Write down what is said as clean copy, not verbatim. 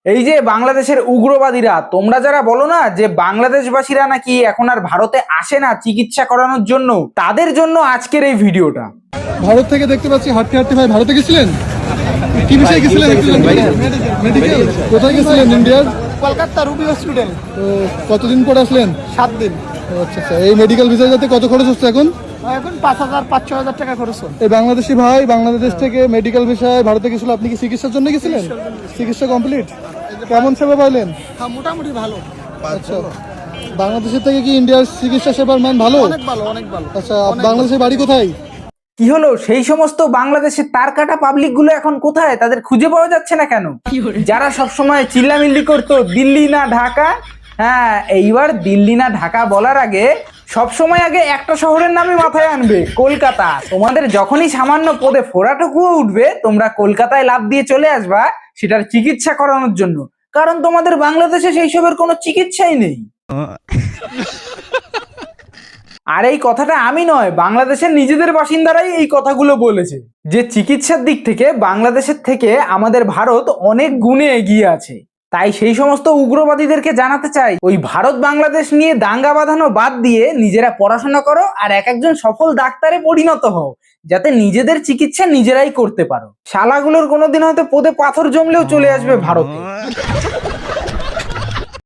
এই যে বাংলাদেশের উগ্রবাদীরা, তোমরা যারা বলো না যে বাংলাদেশবাসীরা নাকি এখন আর ভারতে আসে না চিকিৎসা করানোর জন্য, তাদের জন্য আজকের এই ভিডিওটা। ভারত থেকে দেখতে পাচ্ছি হাঁটতে হাঁটতে ভাই ভারতে গেছিলেন, কি বিষয়ে গেছিলেন? মেডিকেল। কোথায় গেছিলেন? ইন্ডিয়ার কলকাতা রুবি হসপিটাল। তো কতদিন পর আসলেন? 7 দিন। আচ্ছা আচ্ছা, এই মেডিকেল ভিসা যেতে কত খরচ হচ্ছে এখন? এখন 5,000-6,000 টাকা খরচ হয়। এই বাংলাদেশি ভাই বাংলাদেশ থেকে মেডিকেল ভিসায় ভারতে গেছিল, আপনি কি চিকিৎসার জন্য গেছিলেন? চিকিৎসা কমপ্লিট, কেমন সেবা পাইলেন? হ্যাঁ, মোটামুটি ভালো। আচ্ছা, বাংলাদেশের থেকে কি ইন্ডিয়ার চিকিৎসা সেবার মান ভালো? অনেক ভালো, অনেক ভালো। আচ্ছা, বাংলাদেশের বাড়ি কোথায়? কি হলো, সেই সমস্ত বাংলাদেশের তার কাটা পাবলিক গুলো এখন কোথায়? তাদের খুঁজে পাওয়া যাচ্ছে না কেন? যারা সবসময় চিল্লামিল্লি করতো দিল্লি না ঢাকা, হ্যাঁ এইবার দিল্লি না ঢাকা বলার আগে সবসময় আগে একটা শহরের নামই মাথায় আনবে, কলকাতা। তোমাদের যখনই সামান্য পদে ফোড়াটুকুও উঠবে, তোমরা কলকাতায় লাফ দিয়ে চলে আসবা সেটার চিকিৎসা করানোর জন্য, কারণ তোমাদের বাংলাদেশে সেই সবের কোনো চিকিৎসাই নেই। আর এই কথাটা আমি নয়, বাংলাদেশের নিজেদের বাসিন্দারাই এই কথাগুলো বলেছে যে চিকিৎসার দিক থেকে বাংলাদেশের থেকে আমাদের ভারত অনেক গুণে এগিয়ে আছে। তাই সেই সমস্ত উগ্রবাদীদেরকে জানাতে চাই, ওই ভারত বাংলাদেশ নিয়ে দাঙ্গা বাঁধানো বাদ দিয়ে নিজেরা পড়াশোনা করো আর এক একজন সফল ডাক্তারে পরিণত হও, যাতে নিজেদের চিকিৎসা নিজেরাই করতে পারো। শালাগুলোর কোনোদিন হয়তো পদে পাথর জমলেও চলে আসবে ভারতে।